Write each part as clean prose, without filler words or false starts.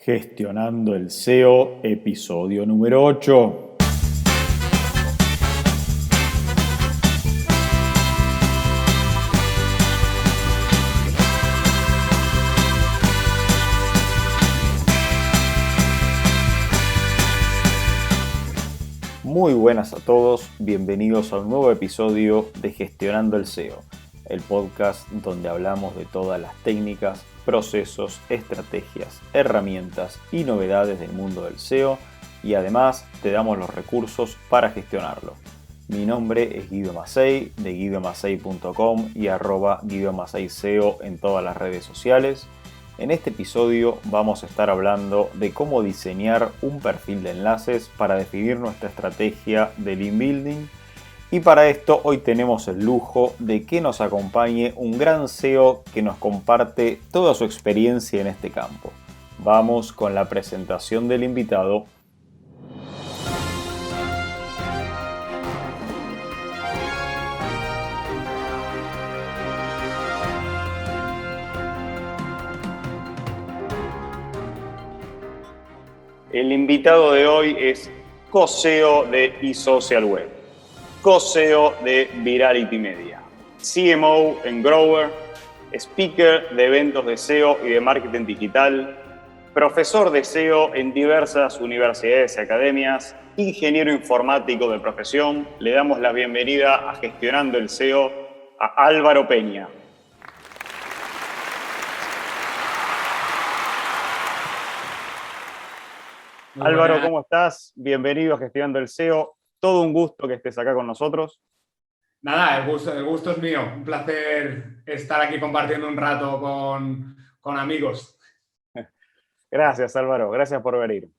Gestionando el SEO, episodio número 8. Muy buenas a todos, bienvenidos a un nuevo episodio de Gestionando el SEO, el podcast donde hablamos de todas las técnicas, procesos, estrategias, herramientas y novedades del mundo del SEO y además te damos los recursos para gestionarlo. Mi nombre es Guido Massey de guidomassey.com y @guidomasseyseo en todas las redes sociales. En este episodio vamos a estar hablando de cómo diseñar un perfil de enlaces para definir nuestra estrategia de link building. Y para esto hoy tenemos el lujo de que nos acompañe un gran SEO que nos comparte toda su experiencia en este campo. Vamos con la presentación del invitado. El invitado de hoy es co-SEO de eSocial Web. Co-SEO de Virality Media, CMO en Grower, speaker de eventos de SEO y de marketing digital, profesor de SEO en diversas universidades y academias, ingeniero informático de profesión. Le damos la bienvenida a Gestionando el SEO a Álvaro Peña. Álvaro, ¿cómo estás? Bienvenido a Gestionando el SEO. Todo un gusto que estés acá con nosotros. Nada, el gusto es mío. Un placer estar aquí compartiendo un rato con amigos. Gracias, Álvaro. Gracias por venir.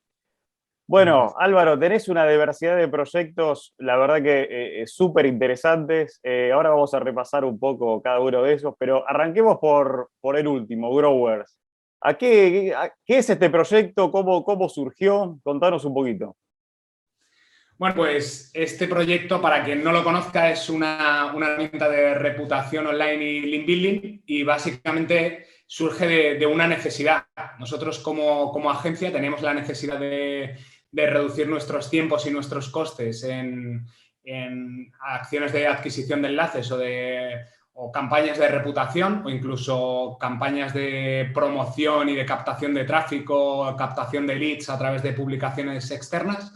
Bueno, Álvaro, tenés una diversidad de proyectos, la verdad que súper interesantes. Ahora vamos a repasar un poco cada uno de esos, pero arranquemos por el último, Growers. ¿Qué es este proyecto? ¿Cómo surgió? Contanos un poquito. Bueno, pues este proyecto, para quien no lo conozca, es una herramienta de reputación online y link building y básicamente surge de una necesidad. Nosotros como agencia tenemos la necesidad de reducir nuestros tiempos y nuestros costes en acciones de adquisición de enlaces o campañas de reputación o incluso campañas de promoción y de captación de tráfico, captación de leads a través de publicaciones externas.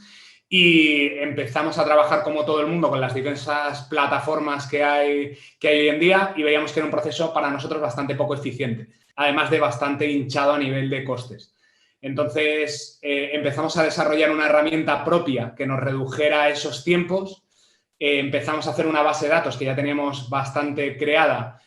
Y empezamos a trabajar como todo el mundo con las diversas plataformas que hay hoy en día y veíamos que era un proceso para nosotros bastante poco eficiente, además de bastante hinchado a nivel de costes. Entonces empezamos a desarrollar una herramienta propia que nos redujera esos tiempos. Empezamos a hacer una base de datos que ya teníamos bastante creada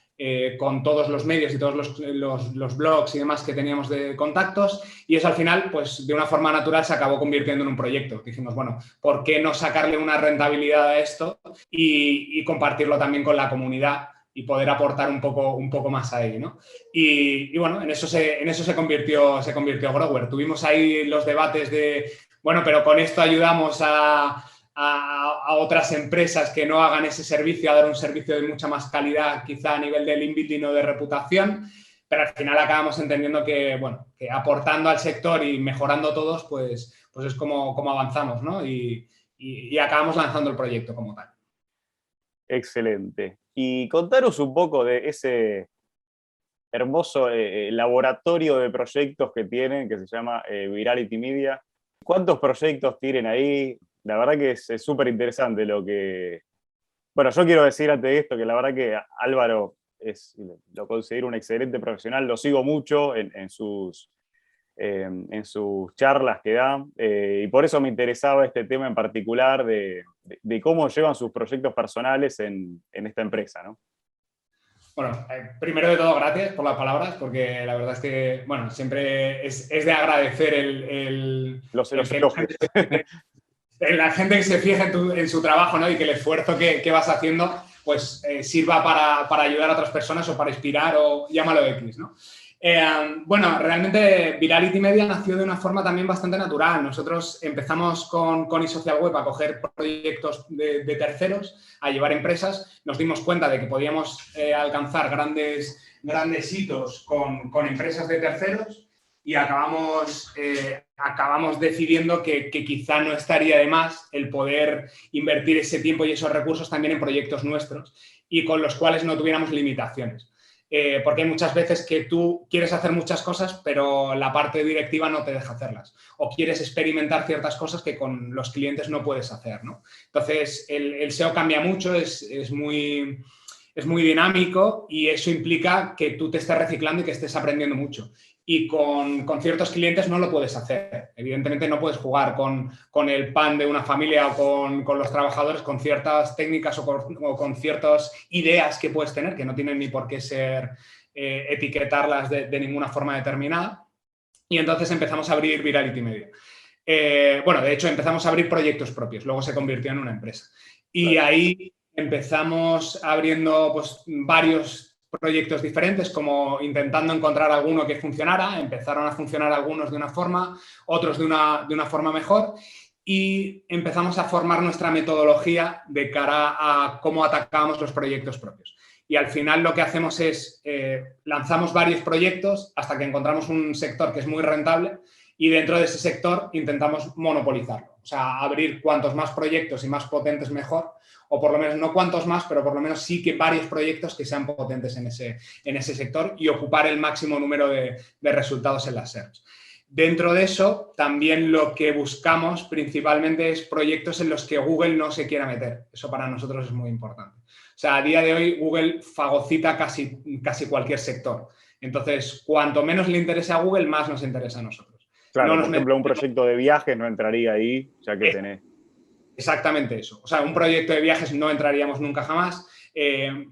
con todos los medios y todos los blogs y demás que teníamos de contactos, y eso al final, pues de una forma natural se acabó convirtiendo en un proyecto. Dijimos, bueno, ¿por qué no sacarle una rentabilidad a esto y compartirlo también con la comunidad y poder aportar un poco más ahí, ¿no? Y bueno, en eso se convirtió Grower. Tuvimos ahí los debates de, bueno, pero con esto ayudamos a otras empresas que no hagan ese servicio, a dar un servicio de mucha más calidad, quizá a nivel de link building o de reputación, pero al final acabamos entendiendo que, bueno, que aportando al sector y mejorando todos, pues es como avanzamos, ¿no? Y acabamos lanzando el proyecto como tal. Excelente. Y contanos un poco de ese hermoso laboratorio de proyectos que tienen, que se llama Virality Media. ¿Cuántos proyectos tienen ahí? La verdad que es súper interesante lo que... Bueno, yo quiero decir antes de esto que la verdad que Álvaro lo considero un excelente profesional, lo sigo mucho en sus charlas que da, y por eso me interesaba este tema en particular de cómo llevan sus proyectos personales en esta empresa, ¿no? Bueno, primero de todo, gracias por las palabras, porque la verdad es que, bueno, siempre es de agradecer los elogios. La gente que se fija en su trabajo, ¿no? Y que el esfuerzo que vas haciendo pues sirva para ayudar a otras personas o para inspirar o llámalo X, ¿no? Bueno, realmente Virality Media nació de una forma también bastante natural. Nosotros empezamos con eSocial Web a coger proyectos de terceros, a llevar empresas. Nos dimos cuenta de que podíamos alcanzar grandes hitos con empresas de terceros y acabamos decidiendo que quizá no estaría de más el poder invertir ese tiempo y esos recursos también en proyectos nuestros y con los cuales no tuviéramos limitaciones. Porque hay muchas veces que tú quieres hacer muchas cosas, pero la parte directiva no te deja hacerlas. O quieres experimentar ciertas cosas que con los clientes no puedes hacer, ¿no? Entonces, el SEO cambia mucho, es muy dinámico y eso implica que tú te estés reciclando y que estés aprendiendo mucho. Y con ciertos clientes no lo puedes hacer. Evidentemente no puedes jugar con el pan de una familia o con los trabajadores, con ciertas técnicas o con ciertas ideas que puedes tener, que no tienen ni por qué ser etiquetarlas de ninguna forma determinada. Y entonces empezamos a abrir Virality Media. Bueno, de hecho empezamos a abrir proyectos propios, luego se convirtió en una empresa. Y ahí empezamos abriendo pues, varios proyectos diferentes, como intentando encontrar alguno que funcionara. Empezaron a funcionar algunos de una forma, otros de una forma mejor, y empezamos a formar nuestra metodología de cara a cómo atacábamos los proyectos propios. Y al final lo que hacemos es lanzamos varios proyectos hasta que encontramos un sector que es muy rentable y dentro de ese sector intentamos monopolizarlo. O sea, abrir cuantos más proyectos y más potentes mejor, o por lo menos no cuantos más, pero por lo menos sí que varios proyectos que sean potentes en ese sector y ocupar el máximo número de resultados en las SERPs. Dentro de eso, también lo que buscamos principalmente es proyectos en los que Google no se quiera meter. Eso para nosotros es muy importante. O sea, a día de hoy Google fagocita casi cualquier sector. Entonces, cuanto menos le interese a Google, más nos interesa a nosotros. Claro, por ejemplo, un proyecto de viajes no entraría ahí, ya que tenés... Exactamente eso. O sea, un proyecto de viajes no entraríamos nunca jamás.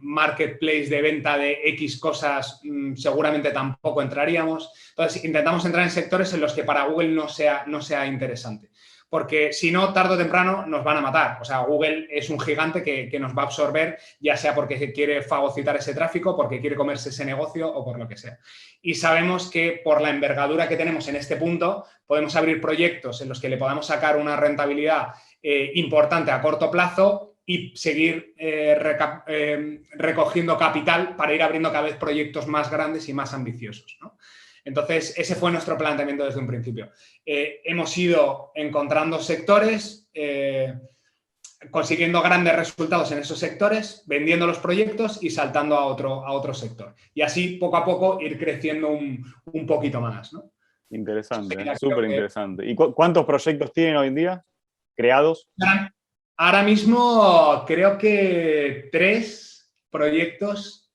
Marketplace de venta de X cosas seguramente tampoco entraríamos. Entonces, intentamos entrar en sectores en los que para Google no sea interesante. Porque si no, tarde o temprano nos van a matar. O sea, Google es un gigante que nos va a absorber, ya sea porque quiere fagocitar ese tráfico, porque quiere comerse ese negocio o por lo que sea. Y sabemos que por la envergadura que tenemos en este punto, podemos abrir proyectos en los que le podamos sacar una rentabilidad importante a corto plazo y seguir recogiendo capital para ir abriendo cada vez proyectos más grandes y más ambiciosos, ¿no? Entonces, ese fue nuestro planteamiento desde un principio. Hemos ido encontrando sectores, consiguiendo grandes resultados en esos sectores, vendiendo los proyectos y saltando a otro sector. Y así, poco a poco, ir creciendo un poquito más, ¿no? Interesante, súper interesante. ¿Y cuántos proyectos tienen hoy en día creados? Ahora mismo creo que 3 proyectos,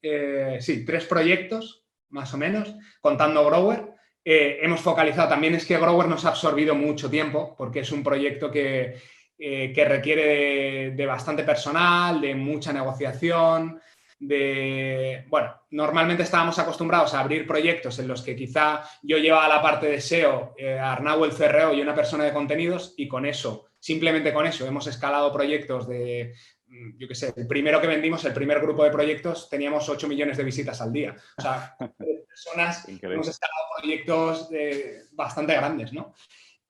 sí, 3 proyectos, más o menos, contando Grower. Hemos focalizado, también es que Grower nos ha absorbido mucho tiempo, porque es un proyecto que requiere de bastante personal, de mucha negociación, bueno, normalmente estábamos acostumbrados a abrir proyectos en los que quizá yo llevaba la parte de SEO, Arnau el CRO y una persona de contenidos, y con eso, simplemente con eso, hemos escalado proyectos de, yo qué sé, el primero que vendimos, el primer grupo de proyectos, teníamos 8 millones de visitas al día. O sea, personas, hemos escalado proyectos bastante grandes, ¿no?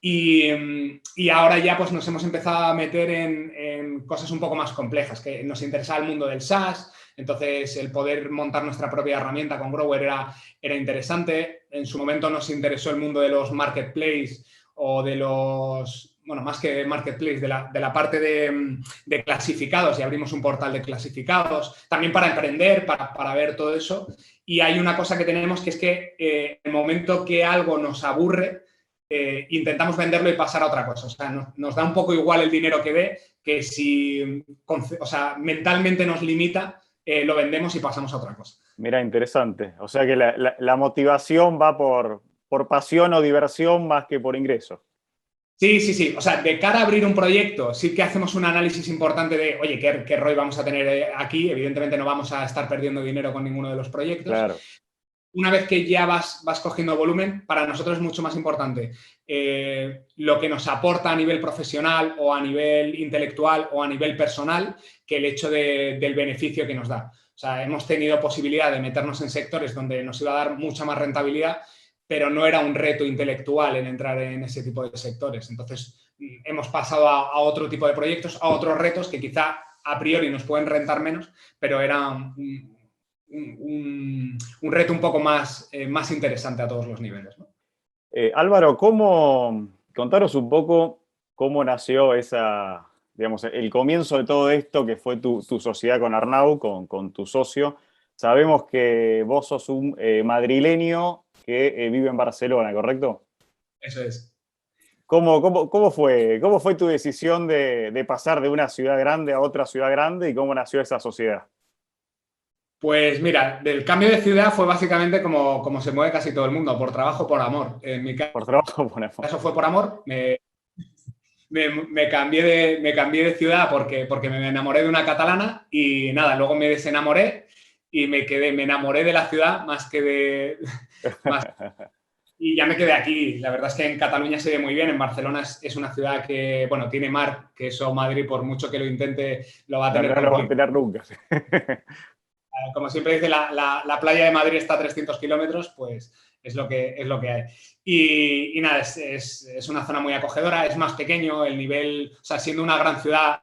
Y ahora ya pues nos hemos empezado a meter en cosas un poco más complejas, que nos interesaba el mundo del SaaS. Entonces, el poder montar nuestra propia herramienta con Grower era interesante. En su momento nos interesó el mundo de los marketplaces o de los, bueno, más que marketplace, de la parte de clasificados, y abrimos un portal de clasificados, también para emprender, para ver todo eso. Y hay una cosa que tenemos, que es que en el momento que algo nos aburre, intentamos venderlo y pasar a otra cosa. O sea, nos da un poco igual el dinero que dé, que si, o sea, mentalmente nos limita, lo vendemos y pasamos a otra cosa. Mira, interesante. O sea que la motivación va por pasión o diversión más que por ingreso. Sí. O sea, de cara a abrir un proyecto, sí que hacemos un análisis importante de, oye, ¿qué ROI vamos a tener aquí? Evidentemente no vamos a estar perdiendo dinero con ninguno de los proyectos. Claro. Una vez que ya vas cogiendo volumen, para nosotros es mucho más importante lo que nos aporta a nivel profesional o a nivel intelectual o a nivel personal que el hecho del beneficio que nos da. O sea, hemos tenido posibilidad de meternos en sectores donde nos iba a dar mucha más rentabilidad, pero no era un reto intelectual en entrar en ese tipo de sectores. Entonces, hemos pasado a otro tipo de proyectos, a otros retos que quizá a priori nos pueden rentar menos, pero era un reto un poco más interesante a todos los niveles, ¿no? Álvaro, contaros un poco cómo nació digamos, el comienzo de todo esto que fue tu sociedad con Arnau, con tu socio. Sabemos que vos sos un madrileño que vive en Barcelona, ¿correcto? Eso es. ¿Cómo fue tu decisión de pasar de una ciudad grande a otra ciudad grande y cómo nació esa sociedad? Pues mira, del cambio de ciudad fue básicamente como se mueve casi todo el mundo, por trabajo, por amor. En mi Por trabajo, ponemos. caso fue por amor. Me cambié de ciudad porque me enamoré de una catalana y nada, luego me desenamoré y me enamoré de la ciudad más que más, y ya me quedé aquí. La verdad es que en Cataluña se ve muy bien, en Barcelona es una ciudad que, bueno, tiene mar, que eso Madrid, por mucho que lo intente, lo va a No, tener no lo van a complicado. tener nunca. Como siempre dice, la playa de Madrid está a 300 kilómetros, pues es lo que hay. Y nada, es una zona muy acogedora, es más pequeño, el nivel, o sea, siendo una gran ciudad,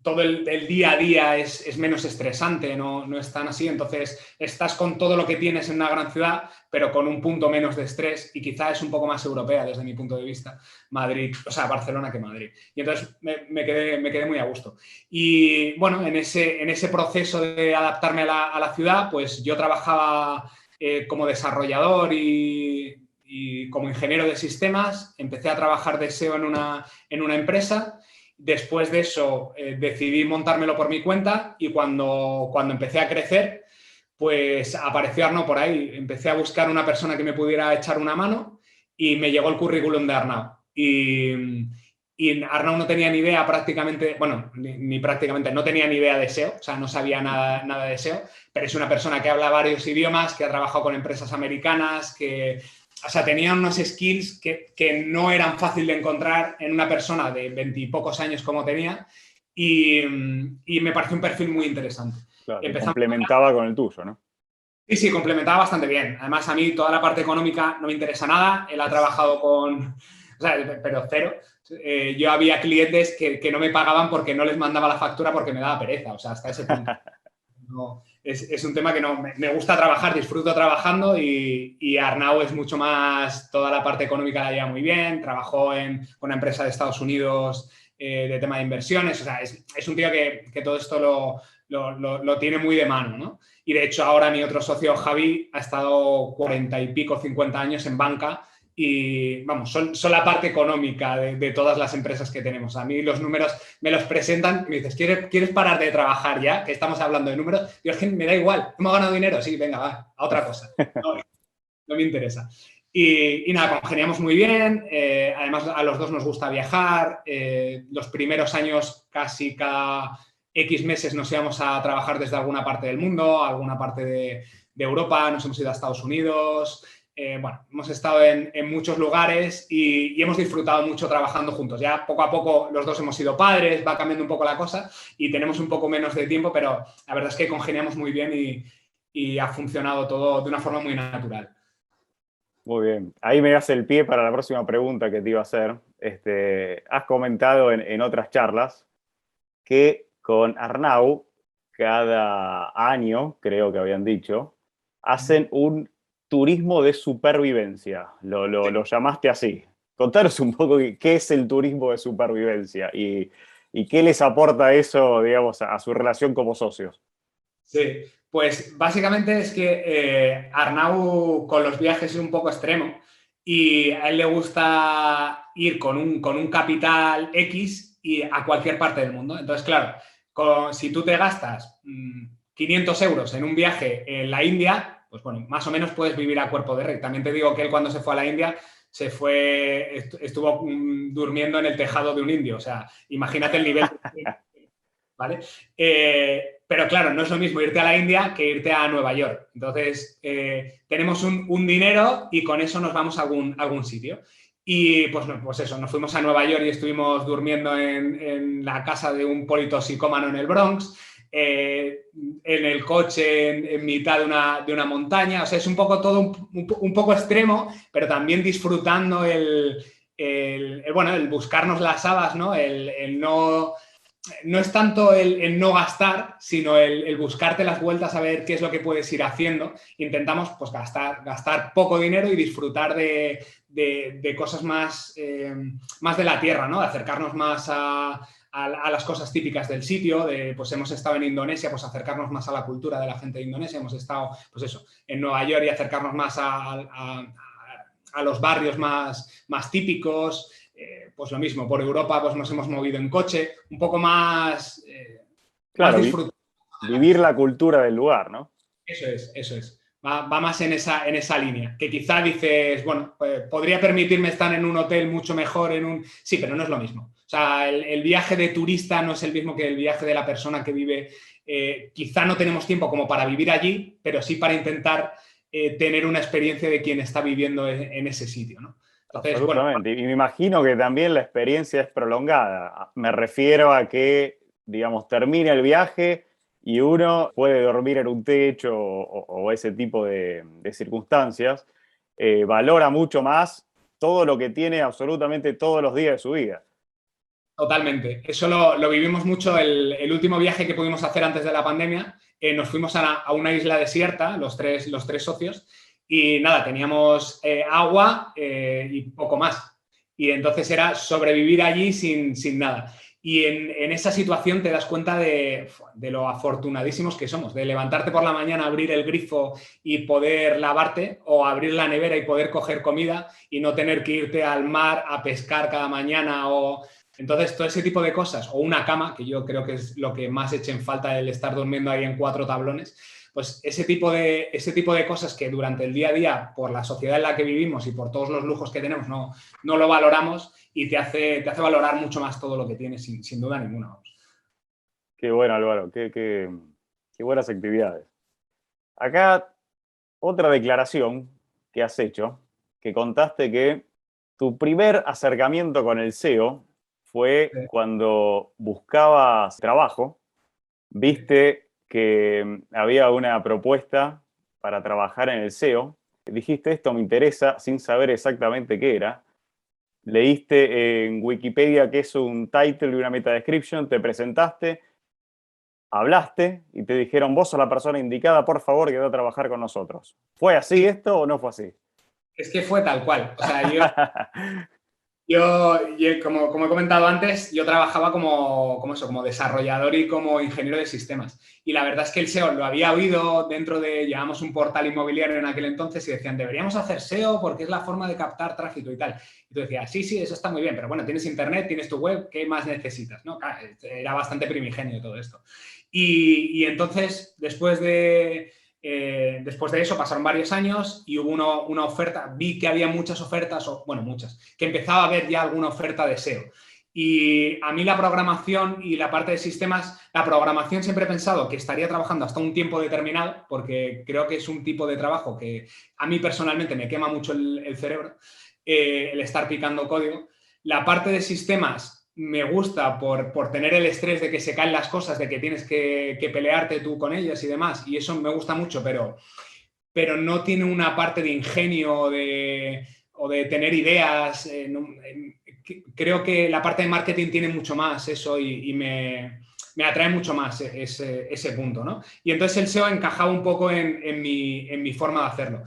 todo el día a día es menos estresante, no es tan así. Entonces, estás con todo lo que tienes en una gran ciudad, pero con un punto menos de estrés y quizá es un poco más europea desde mi punto de vista, Madrid, o sea, Barcelona que Madrid. Y entonces me quedé muy a gusto. Y bueno, en ese proceso de adaptarme a la ciudad, pues yo trabajaba como desarrollador y como ingeniero de sistemas. Empecé a trabajar de SEO en una empresa. Después de eso decidí montármelo por mi cuenta y cuando empecé a crecer, pues apareció Arnau por ahí. Empecé a buscar una persona que me pudiera echar una mano y me llegó el currículum de Arnau. Y Arnau no tenía ni idea prácticamente, bueno, ni prácticamente, no tenía ni idea de SEO, o sea, no sabía nada de SEO, pero es una persona que habla varios idiomas, que ha trabajado con empresas americanas, o sea, tenía unos skills que no eran fácil de encontrar en una persona de 20 y pocos años como tenía y me pareció un perfil muy interesante. Claro, que Empezamos. complementaba con el tuyo, ¿no? Sí, complementaba bastante bien. Además, a mí toda la parte económica no me interesa nada. Él ha trabajado o sea, pero cero. Yo había clientes que no me pagaban porque no les mandaba la factura porque me daba pereza. O sea, hasta ese punto. No, es un tema que no me gusta trabajar, disfruto trabajando y Arnau es mucho más, toda la parte económica la lleva muy bien, trabajó con una empresa de Estados Unidos de tema de inversiones, o sea, es un tío que todo esto lo tiene muy de mano, ¿no? Y de hecho ahora mi otro socio, Javi, ha estado 40 y pico, 50 años en banca y, vamos, son la parte económica de todas las empresas que tenemos. A mí los números me los presentan y me dices, ¿quieres parar de trabajar ya? Que estamos hablando de números. Yo, es que me da igual, ¿hemos ganado dinero? Sí, venga, va, a otra cosa. No me interesa. Y nada, congeniamos muy bien. Además, a los dos nos gusta viajar. Los primeros años, casi cada X meses, nos íbamos a trabajar desde alguna parte del mundo, alguna parte de Europa. Nos hemos ido a Estados Unidos. Bueno, hemos estado en muchos lugares y hemos disfrutado mucho trabajando juntos. Ya poco a poco los dos hemos sido padres, va cambiando un poco la cosa y tenemos un poco menos de tiempo, pero la verdad es que congeniamos muy bien y ha funcionado todo de una forma muy natural. Muy bien. Ahí me das el pie para la próxima pregunta que te iba a hacer. Has comentado en otras charlas que con Arnau, cada año, creo que habían dicho, hacen un turismo de supervivencia. Lo llamaste así. Contaros un poco qué es el turismo de supervivencia y qué les aporta eso, digamos, a su relación como socios. Sí, pues básicamente es que Arnau con los viajes es un poco extremo y a él le gusta ir con un capital X y a cualquier parte del mundo. Entonces, claro, si tú te gastas 500 euros en un viaje en la India, pues bueno, más o menos puedes vivir a cuerpo de rey. También te digo que él cuando se fue a la India estuvo durmiendo en el tejado de un indio. O sea, imagínate el nivel. ¿Vale? Pero claro, no es lo mismo irte a la India que irte a Nueva York. Entonces, tenemos un dinero y con eso nos vamos a algún sitio. Y pues eso, nos fuimos a Nueva York y estuvimos durmiendo en la casa de un politoxicómano en el Bronx, en el coche en mitad de una montaña. O sea, es un poco todo un poco extremo, pero también disfrutando el buscarnos las habas, ¿no? El no no es tanto el no gastar, sino el buscarte las vueltas a ver qué es lo que puedes ir haciendo. Intentamos pues, gastar poco dinero y disfrutar de cosas más de la tierra, ¿no? De acercarnos más a las cosas típicas del sitio, pues hemos estado en Indonesia, pues acercarnos más a la cultura de la gente de Indonesia, hemos estado, pues eso, en Nueva York y acercarnos más a los barrios más típicos. Pues lo mismo, por Europa pues nos hemos movido en coche, un poco más Claro, disfrutado. vivir la cultura del lugar, ¿no? Eso es. Va más en esa línea, que quizá dices, bueno, pues podría permitirme estar en un hotel mucho mejor, sí, pero no es lo mismo. O sea, el viaje de turista no es el mismo que el viaje de la persona que vive. Quizá no tenemos tiempo como para vivir allí, pero sí para intentar tener una experiencia de quien está viviendo en ese sitio, ¿no? Entonces, absolutamente. Bueno, y me imagino que también la experiencia es prolongada. Me refiero a que, digamos, termina el viaje y uno puede dormir en un techo o ese tipo de circunstancias, valora mucho más todo lo que tiene absolutamente todos los días de su vida. Totalmente. Eso lo vivimos mucho el último viaje que pudimos hacer antes de la pandemia. Nos fuimos a una isla desierta, los tres socios, y nada, teníamos agua y poco más. Y entonces era sobrevivir allí sin nada. Y en esa situación te das cuenta de lo afortunadísimos que somos, de levantarte por la mañana, abrir el grifo y poder lavarte, o abrir la nevera y poder coger comida y no tener que irte al mar a pescar cada mañana. Entonces, todo ese tipo de cosas, o una cama, que yo creo que es lo que más eche en falta, el estar durmiendo ahí en 4 tablones, pues ese tipo de cosas que durante el día a día, por la sociedad en la que vivimos y por todos los lujos que tenemos, no lo valoramos, y te hace valorar mucho más todo lo que tienes, sin duda ninguna. Vamos. Qué bueno, Álvaro, qué buenas actividades. Acá otra declaración que has hecho, que contaste que tu primer acercamiento con el SEO fue cuando buscabas trabajo, viste que había una propuesta para trabajar en el SEO, dijiste esto me interesa sin saber exactamente qué era, leíste en Wikipedia que es un title y una meta description, te presentaste, hablaste y te dijeron vos sos la persona indicada, por favor, que va a trabajar con nosotros. ¿Fue así esto o no fue así? Es que fue tal cual. O sea, yo como he comentado antes, yo trabajaba como desarrollador y como ingeniero de sistemas. Y la verdad es que el SEO lo había oído llevamos un portal inmobiliario en aquel entonces y decían, deberíamos hacer SEO porque es la forma de captar tráfico y tal. Y tú decías, sí, eso está muy bien, pero bueno, tienes internet, tienes tu web, ¿qué más necesitas? ¿No? Era bastante primigenio todo esto. Y entonces, después de eso pasaron varios años y hubo una oferta, vi que había muchas ofertas, muchas, que empezaba a haber ya alguna oferta de SEO. Y a mí la programación y la parte de sistemas, la programación siempre he pensado que estaría trabajando hasta un tiempo determinado, porque creo que es un tipo de trabajo que a mí personalmente me quema mucho el cerebro, el estar picando código. La parte de sistemas me gusta por tener el estrés de que se caen las cosas, de que tienes que pelearte tú con ellas y demás, y eso me gusta mucho, pero no tiene una parte de ingenio o de tener ideas. Creo que la parte de marketing tiene mucho más eso y me atrae mucho más ese punto, ¿no? Y entonces el SEO encajaba un poco en mi forma de hacerlo,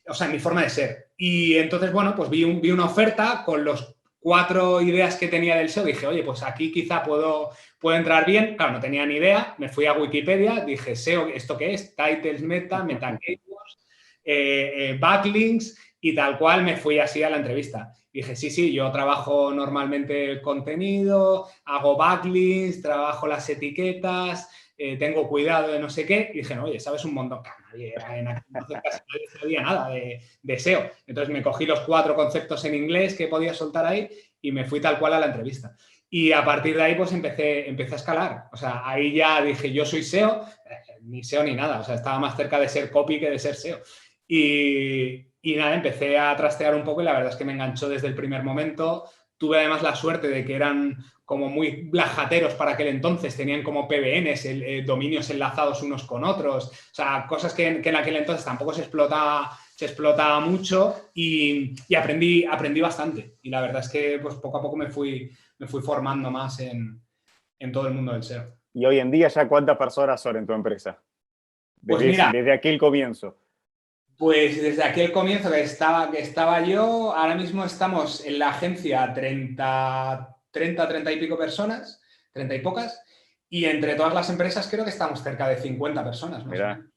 o sea, en mi forma de ser. Y entonces, pues vi una oferta con los 4 ideas que tenía del SEO, dije, oye, pues aquí quizá puedo entrar bien. Claro, no tenía ni idea, me fui a Wikipedia, dije, SEO, ¿esto qué es? Titles, meta keywords, backlinks, y tal cual me fui así a la entrevista. Dije, sí, yo trabajo normalmente el contenido, hago backlinks, trabajo las etiquetas, tengo cuidado de no sé qué. Y dije, no, oye, sabes un montón. Nadie sabía nada de SEO. Entonces me cogí los 4 conceptos en inglés que podía soltar ahí y me fui tal cual a la entrevista. Y a partir de ahí pues empecé a escalar. O sea, ahí ya dije, yo soy SEO, ni SEO ni nada. O sea, estaba más cerca de ser copy que de ser SEO. Y nada, empecé a trastear un poco y la verdad es que me enganchó desde el primer momento. Tuve además la suerte de que eran como muy blajateros para aquel entonces, tenían como PBNs, dominios enlazados unos con otros, o sea, cosas que en aquel entonces tampoco se explotaba mucho y aprendí bastante. Y la verdad es que pues poco a poco me fui formando más en en todo el mundo del SEO. Y hoy en día ya, ¿cuántas personas son en tu empresa? Pues mira, Desde aquel comienzo. pues desde aquel comienzo que estaba yo, ahora mismo estamos en la agencia 30 y pico personas, 30 y pocas, y entre todas las empresas creo que estamos cerca de 50 personas, más o Mirá. menos.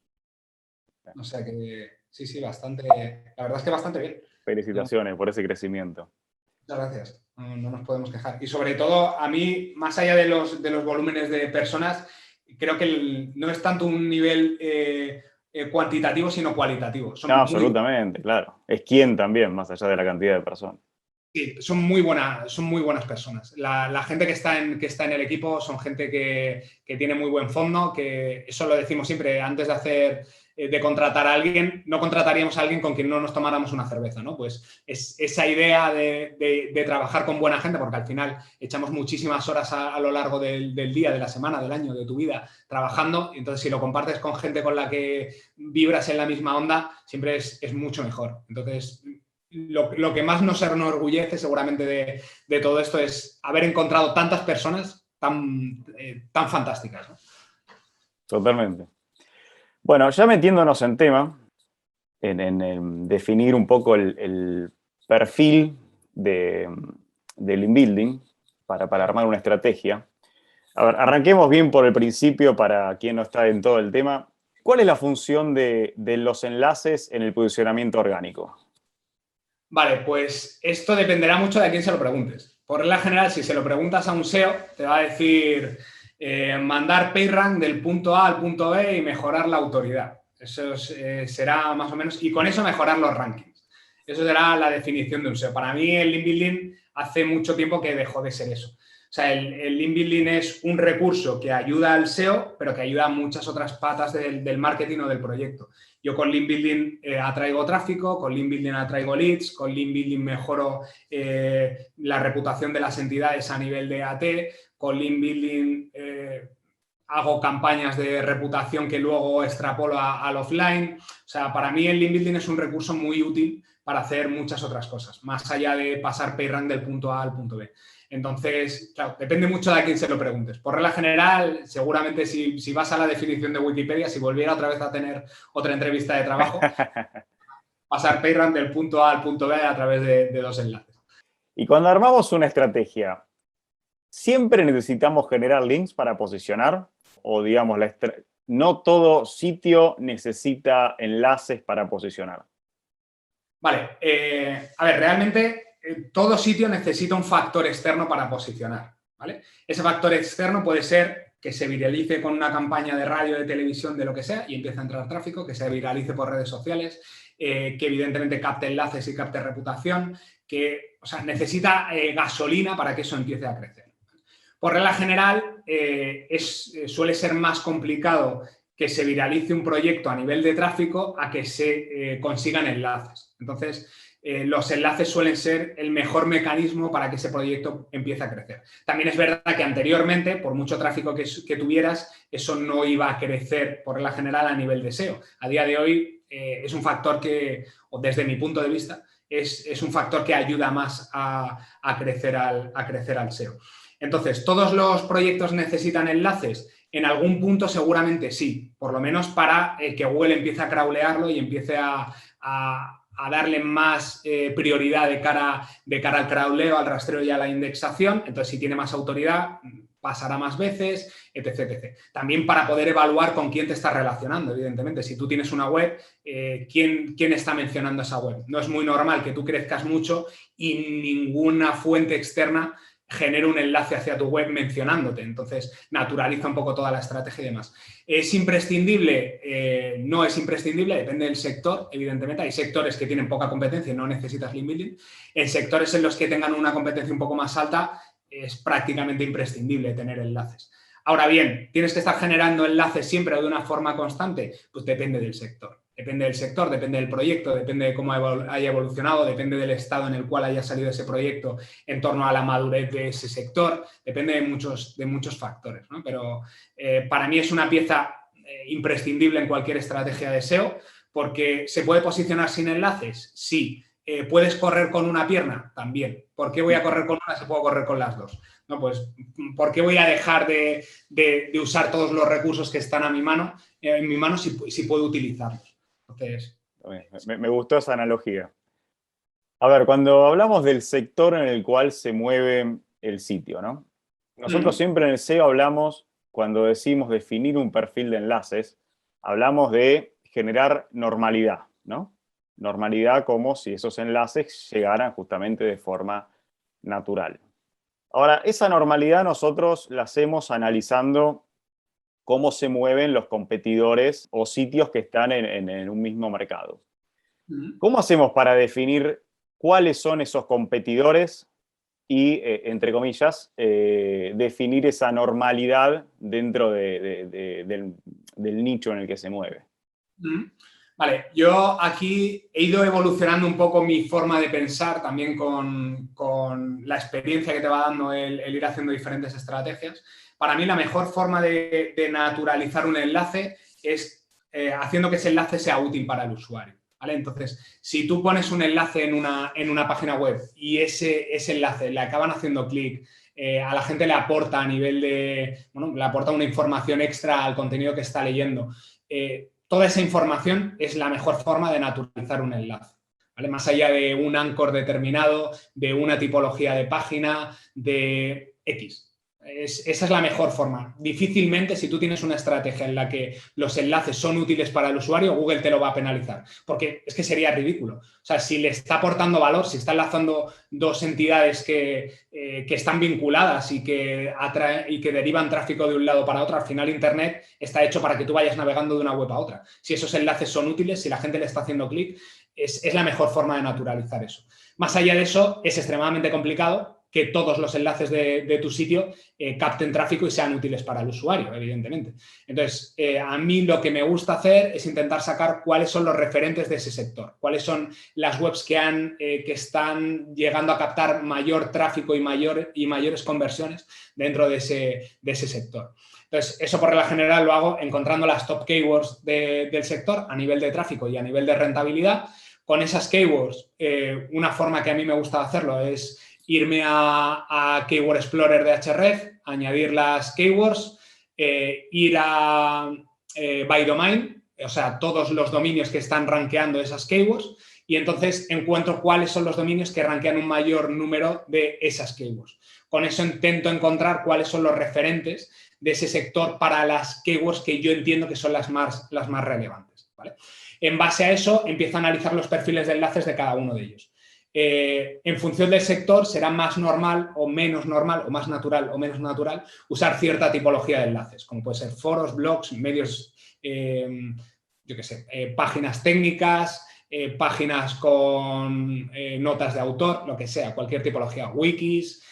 O sea que sí, bastante, la verdad es que bastante bien. Felicitaciones por ese crecimiento. Muchas gracias, no nos podemos quejar. Y sobre todo, a mí, más allá de los volúmenes de personas, creo que no es tanto un nivel cuantitativo, sino cualitativo. No, absolutamente, claro. Es quién también, más allá de la cantidad de personas. Sí, son muy buenas personas. La gente que está en el equipo son gente que tiene muy buen fondo, que eso lo decimos siempre, antes de contratar a alguien, no contrataríamos a alguien con quien no nos tomáramos una cerveza, ¿no? Pues es esa idea de trabajar con buena gente, porque al final echamos muchísimas horas a lo largo del día, de la semana, del año, de tu vida, trabajando, y entonces si lo compartes con gente con la que vibras en la misma onda, siempre es mucho mejor. Entonces, lo que más nos enorgullece seguramente de todo esto es haber encontrado tantas personas tan fantásticas, ¿no? Totalmente. Bueno, ya metiéndonos en tema, en definir un poco el perfil del inbuilding para armar una estrategia. A ver, arranquemos bien por el principio para quien no está en todo el tema. ¿Cuál es la función de los enlaces en el posicionamiento orgánico? Vale, pues esto dependerá mucho de a quién se lo preguntes. Por regla general, si se lo preguntas a un SEO, te va a decir mandar PageRank del punto A al punto B y mejorar la autoridad. Eso será más o menos, y con eso mejorar los rankings. Eso será la definición de un SEO. Para mí el link building hace mucho tiempo que dejó de ser eso. O sea, el link building es un recurso que ayuda al SEO, pero que ayuda a muchas otras patas del marketing o del proyecto. Yo con link building atraigo tráfico, con link building atraigo leads, con link building mejoro la reputación de las entidades a nivel de AT, con link building hago campañas de reputación que luego extrapolo al offline. O sea, para mí el link building es un recurso muy útil para hacer muchas otras cosas, más allá de pasar PageRank del punto A al punto B. Entonces, claro, depende mucho de a quién se lo preguntes. Por regla general, seguramente si vas a la definición de Wikipedia, si volviera otra vez a tener otra entrevista de trabajo, pasar PageRank del punto A al punto B a través de dos enlaces. Y cuando armamos una estrategia, ¿siempre necesitamos generar links para posicionar? O digamos, no todo sitio necesita enlaces para posicionar. Vale, a ver, realmente todo sitio necesita un factor externo para posicionar, ¿vale? Ese factor externo puede ser que se viralice con una campaña de radio, de televisión, de lo que sea, y empiece a entrar tráfico, que se viralice por redes sociales, que evidentemente capte enlaces y capte reputación, o sea, necesita gasolina para que eso empiece a crecer. Por regla general, suele ser más complicado que se viralice un proyecto a nivel de tráfico a que se consigan enlaces. Entonces, los enlaces suelen ser el mejor mecanismo para que ese proyecto empiece a crecer. También es verdad que anteriormente, por mucho tráfico que tuvieras, eso no iba a crecer por regla general a nivel de SEO. A día de hoy es un factor que, o desde mi punto de vista, es un factor que ayuda más a crecer al SEO. Entonces, ¿todos los proyectos necesitan enlaces? En algún punto seguramente sí, por lo menos para que Google empiece a crawlearlo y empiece a darle más prioridad de cara al crawleo, al rastreo y a la indexación. Entonces, si tiene más autoridad, pasará más veces, etc, etc. También para poder evaluar con quién te estás relacionando, evidentemente. Si tú tienes una web, ¿quién está mencionando esa web? No es muy normal que tú crezcas mucho y ninguna fuente externa genera un enlace hacia tu web mencionándote. Entonces, naturaliza un poco toda la estrategia y demás. ¿Es imprescindible? No es imprescindible, depende del sector, evidentemente. Hay sectores que tienen poca competencia y no necesitas link building. En sectores en los que tengan una competencia un poco más alta, es prácticamente imprescindible tener enlaces. Ahora bien, ¿tienes que estar generando enlaces siempre de una forma constante? Pues depende del sector. Depende del sector, depende del proyecto, depende de cómo haya evolucionado, depende del estado en el cual haya salido ese proyecto en torno a la madurez de ese sector, depende de muchos factores, ¿no? Pero para mí es una pieza imprescindible en cualquier estrategia de SEO, porque ¿se puede posicionar sin enlaces? Sí. ¿Puedes correr con una pierna? También. ¿Por qué voy a correr con una si puedo correr con las dos? No, pues, ¿por qué voy a dejar de usar todos los recursos que están en mi mano si puedo utilizarlos? Entonces, Me gustó esa analogía. A ver, cuando hablamos del sector en el cual se mueve el sitio, ¿no? Nosotros siempre en el SEO hablamos, cuando decimos definir un perfil de enlaces, hablamos de generar normalidad, ¿no? Normalidad como si esos enlaces llegaran justamente de forma natural. Ahora, esa normalidad nosotros la hacemos analizando cómo se mueven los competidores o sitios que están en un mismo mercado. ¿Cómo hacemos para definir cuáles son esos competidores y, entre comillas, definir esa normalidad dentro del nicho en el que se mueve? Vale, yo aquí he ido evolucionando un poco mi forma de pensar también con la experiencia que te va dando el ir haciendo diferentes estrategias. Para mí la mejor forma de naturalizar un enlace es haciendo que ese enlace sea útil para el usuario. ¿Vale? Entonces, si tú pones un enlace en una página web y ese enlace le acaban haciendo clic, a la gente le aporta a nivel de, bueno, le aporta una información extra al contenido que está leyendo, toda esa información es la mejor forma de naturalizar un enlace, ¿vale? Más allá de un anchor determinado, de una tipología de página, de X. Esa es la mejor forma. Difícilmente, si tú tienes una estrategia en la que los enlaces son útiles para el usuario, Google te lo va a penalizar, porque es que sería ridículo. O sea, si le está aportando valor, si está enlazando dos entidades que están vinculadas y que derivan tráfico de un lado para otro, al final Internet está hecho para que tú vayas navegando de una web a otra. Si esos enlaces son útiles, si la gente le está haciendo clic, es la mejor forma de naturalizar eso. Más allá de eso, es extremadamente complicado que todos los enlaces de tu sitio capten tráfico y sean útiles para el usuario, evidentemente. Entonces, a mí lo que me gusta hacer es intentar sacar cuáles son los referentes de ese sector, cuáles son las webs que están llegando a captar mayor tráfico y mayores conversiones dentro de ese sector. Entonces, eso por regla general lo hago encontrando las top keywords del sector a nivel de tráfico y a nivel de rentabilidad. Con esas keywords, una forma que a mí me gusta hacerlo es irme a Keyword Explorer de Ahrefs, añadir las keywords, ir a by domain, o sea, todos los dominios que están rankeando esas keywords, y entonces encuentro cuáles son los dominios que rankean un mayor número de esas keywords. Con eso intento encontrar cuáles son los referentes de ese sector para las keywords que yo entiendo que son las más relevantes, ¿vale? En base a eso, empiezo a analizar los perfiles de enlaces de cada uno de ellos. En función del sector será más normal o menos normal, o más natural o menos natural, usar cierta tipología de enlaces, como puede ser foros, blogs, medios, yo qué sé, páginas técnicas, páginas con notas de autor, lo que sea, cualquier tipología, wikis,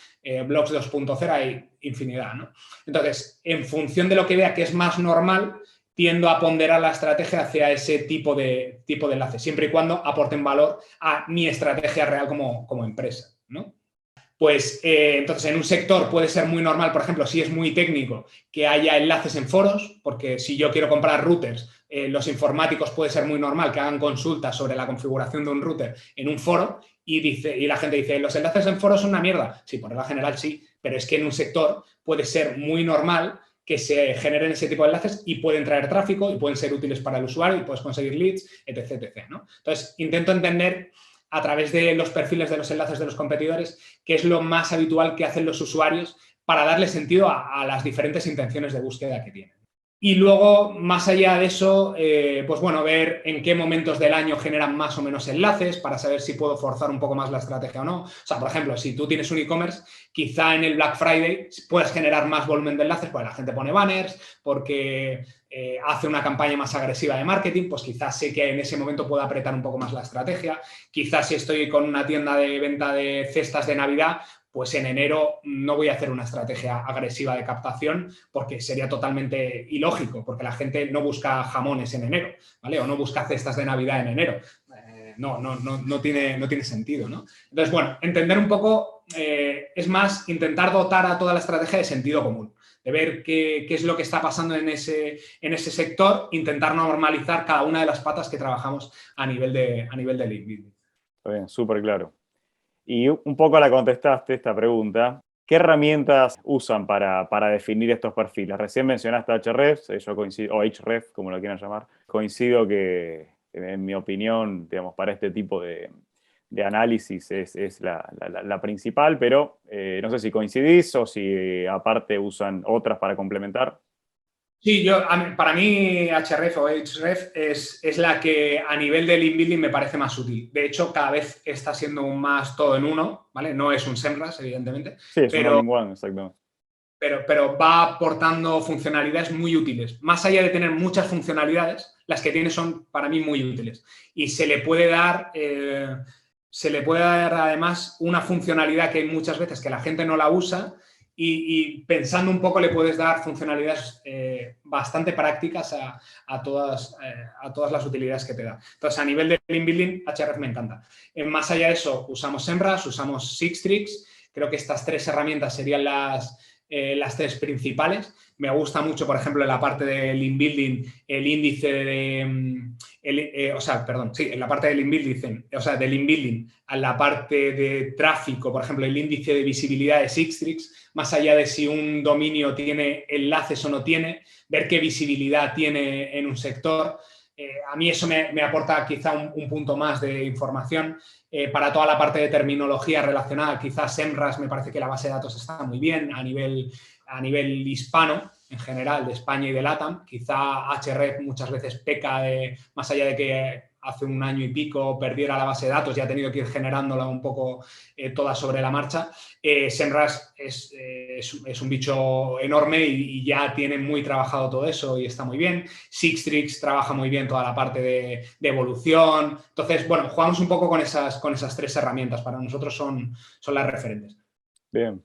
blogs 2.0, hay infinidad, ¿no? Entonces, en función de lo que vea que es más normal, tiendo a ponderar la estrategia hacia ese tipo de enlace, siempre y cuando aporten valor a mi estrategia real como empresa, ¿no? Pues entonces en un sector puede ser muy normal, por ejemplo, si es muy técnico, que haya enlaces en foros, porque si yo quiero comprar routers, los informáticos puede ser muy normal que hagan consultas sobre la configuración de un router en un foro y la gente dice, los enlaces en foros son una mierda. Sí, por regla general sí, pero es que en un sector puede ser muy normal que se generen ese tipo de enlaces y pueden traer tráfico y pueden ser útiles para el usuario y puedes conseguir leads, etc, etc, ¿no? Entonces, intento entender a través de los perfiles de los enlaces de los competidores qué es lo más habitual que hacen los usuarios para darle sentido a las diferentes intenciones de búsqueda que tienen. Y luego, más allá de eso, pues bueno, ver en qué momentos del año generan más o menos enlaces para saber si puedo forzar un poco más la estrategia o no. O sea, por ejemplo, si tú tienes un e-commerce, quizá en el Black Friday puedes generar más volumen de enlaces porque la gente pone banners, porque hace una campaña más agresiva de marketing, pues quizás sé que en ese momento puedo apretar un poco más la estrategia. Quizás si estoy con una tienda de venta de cestas de Navidad, pues en enero no voy a hacer una estrategia agresiva de captación porque sería totalmente ilógico, porque la gente no busca jamones en enero, ¿vale? O no busca cestas de Navidad en enero. No tiene sentido, ¿no? Entonces, bueno, entender un poco, es más, intentar dotar a toda la estrategia de sentido común, de ver qué es lo que está pasando en ese sector, intentar normalizar cada una de las patas que trabajamos a nivel de link building. Está bien, súper claro. Y un poco la contestaste esta pregunta. ¿Qué herramientas usan para definir estos perfiles? Recién mencionaste Href, yo coincido, o Href, como lo quieran llamar. Coincido que, en mi opinión, digamos, para este tipo de análisis es la principal, pero no sé si coincidís o si aparte usan otras para complementar. Sí, para mí Href o Href es la que a nivel de link building me parece más útil. De hecho, cada vez está siendo más todo en uno, ¿vale? No es un SEMrush, evidentemente, Sí, es un pero, all-in-one, exactamente. pero va aportando funcionalidades muy útiles. Más allá de tener muchas funcionalidades, las que tiene son para mí muy útiles. Y se le puede dar además una funcionalidad que hay muchas veces que la gente no la usa y pensando un poco le puedes dar funcionalidades bastante prácticas a todas las utilidades que te da. Entonces, a nivel de link building, Href me encanta. Más allá de eso, usamos SEMrush, usamos Sixtrix. Creo que estas tres herramientas serían las tres principales. Me gusta mucho, por ejemplo, en la parte de link building, el índice de... en la parte de link building, de link building, a la parte de tráfico, por ejemplo, el índice de visibilidad de Sixtrix, más allá de si un dominio tiene enlaces o no tiene, ver qué visibilidad tiene en un sector. A mí eso me aporta quizá un punto más de información. Para toda la parte de terminología relacionada, quizás SEMrush me parece que la base de datos está muy bien a nivel hispano, en general, de España y de LATAM. Quizá Href muchas veces peca más allá de que hace un año y pico perdiera la base de datos y ha tenido que ir generándola un poco toda sobre la marcha. SEMrush es un bicho enorme y ya tiene muy trabajado todo eso y está muy bien. Sixtrix trabaja muy bien toda la parte de evolución. Entonces, bueno, jugamos un poco con esas tres herramientas. Para nosotros son las referentes. Bien.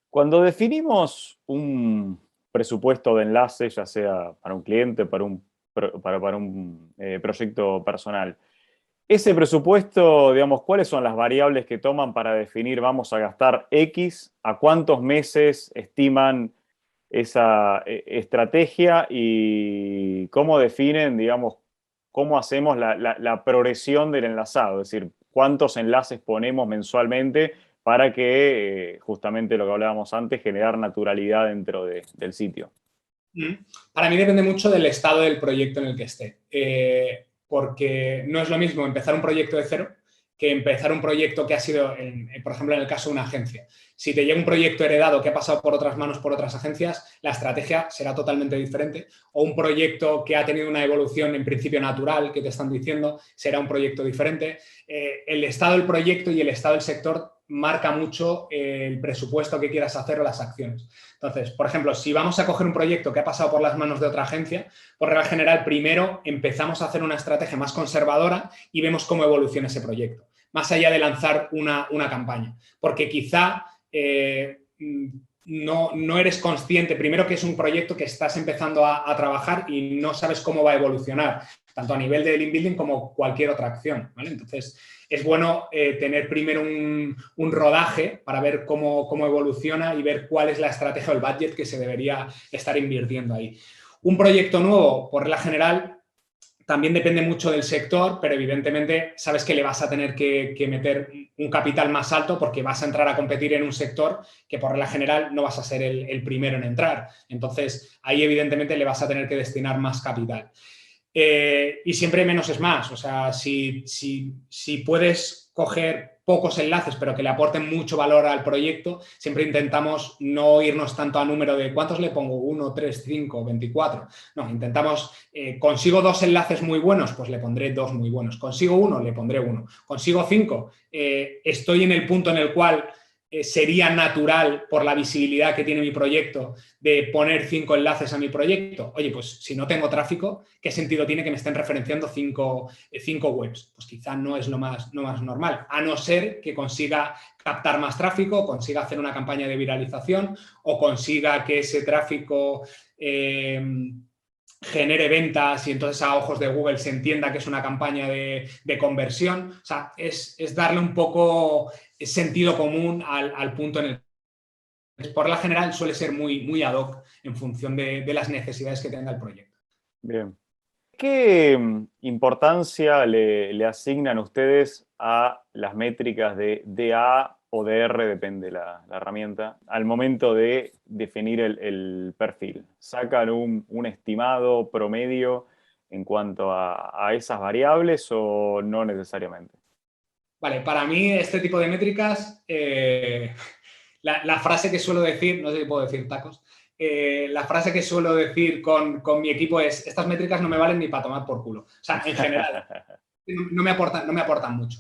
Cuando definimos un presupuesto de enlace, ya sea para un cliente, para un proyecto personal, ese presupuesto, digamos, ¿cuáles son las variables que toman para definir vamos a gastar X? ¿A cuántos meses estiman esa estrategia? ¿Y cómo definen, digamos, cómo hacemos la progresión del enlazado? Es decir, ¿cuántos enlaces ponemos mensualmente para que, justamente lo que hablábamos antes, generar naturalidad dentro del sitio? Para mí depende mucho del estado del proyecto en el que esté, porque no es lo mismo empezar un proyecto de cero que empezar un proyecto que ha sido, por ejemplo, en el caso de una agencia. Si te llega un proyecto heredado que ha pasado por otras manos, por otras agencias, la estrategia será totalmente diferente. O un proyecto que ha tenido una evolución en principio natural, que te están diciendo, será un proyecto diferente. El estado del proyecto y el estado del sector marca mucho el presupuesto que quieras hacer o las acciones. Entonces, por ejemplo, si vamos a coger un proyecto que ha pasado por las manos de otra agencia, por regla general, primero empezamos a hacer una estrategia más conservadora y vemos cómo evoluciona ese proyecto, más allá de lanzar una campaña. Porque quizá no eres consciente, primero, que es un proyecto que estás empezando a trabajar y no sabes cómo va a evolucionar, tanto a nivel de link building como cualquier otra acción, ¿vale? Entonces, es bueno tener primero un rodaje para ver cómo evoluciona y ver cuál es la estrategia o el budget que se debería estar invirtiendo ahí. Un proyecto nuevo, por regla general, también depende mucho del sector, pero evidentemente sabes que le vas a tener que meter un capital más alto porque vas a entrar a competir en un sector que por regla general no vas a ser el primero en entrar. Entonces, ahí evidentemente le vas a tener que destinar más capital. Y siempre menos es más. O sea, si puedes coger pocos enlaces, pero que le aporten mucho valor al proyecto, siempre intentamos no irnos tanto a número de ¿cuántos le pongo? 1, 3, 5, 24. No, intentamos, consigo 2 enlaces muy buenos, pues le pondré 2 muy buenos. Consigo 1, le pondré 1. Consigo 5, estoy en el punto en el cual sería natural, por la visibilidad que tiene mi proyecto, de poner 5 enlaces a mi proyecto. Oye, pues si no tengo tráfico, ¿qué sentido tiene que me estén referenciando 5 webs? Pues quizá no es lo más normal, a no ser que consiga captar más tráfico, consiga hacer una campaña de viralización o consiga que ese tráfico genere ventas y entonces a ojos de Google se entienda que es una campaña de conversión. O sea, es darle un poco sentido común al punto en el que, por la general, suele ser muy ad hoc en función de las necesidades que tenga el proyecto. Bien. ¿Qué importancia le asignan ustedes a las métricas de DA o DR, depende la herramienta, al momento de definir el perfil? ¿Sacan un estimado promedio en cuanto a esas variables o no necesariamente? Vale, para mí este tipo de métricas, la frase que suelo decir, no sé si puedo decir tacos, la frase que suelo decir con mi equipo es: estas métricas no me valen ni para tomar por culo. O sea, en general, no me aportan mucho.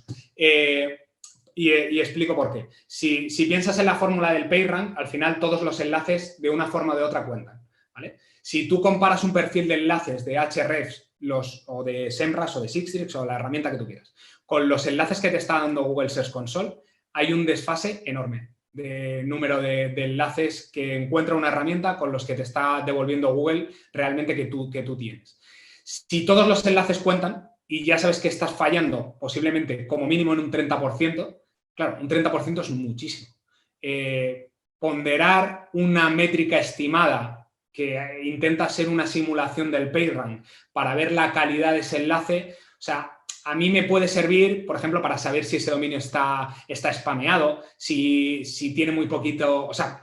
Y explico por qué. Si piensas en la fórmula del PageRank, al final todos los enlaces de una forma o de otra cuentan, ¿vale? Si tú comparas un perfil de enlaces de Ahrefs o de SEMrush o de Sistrix o la herramienta que tú quieras con los enlaces que te está dando Google Search Console, hay un desfase enorme de número de enlaces que encuentra una herramienta con los que te está devolviendo Google realmente que tú tienes. Si todos los enlaces cuentan y ya sabes que estás fallando posiblemente como mínimo en un 30%, claro, un 30% es muchísimo. Ponderar una métrica estimada que intenta ser una simulación del PageRank para ver la calidad de ese enlace, o sea, a mí me puede servir, por ejemplo, para saber si ese dominio está spameado, si tiene muy poquito, o sea,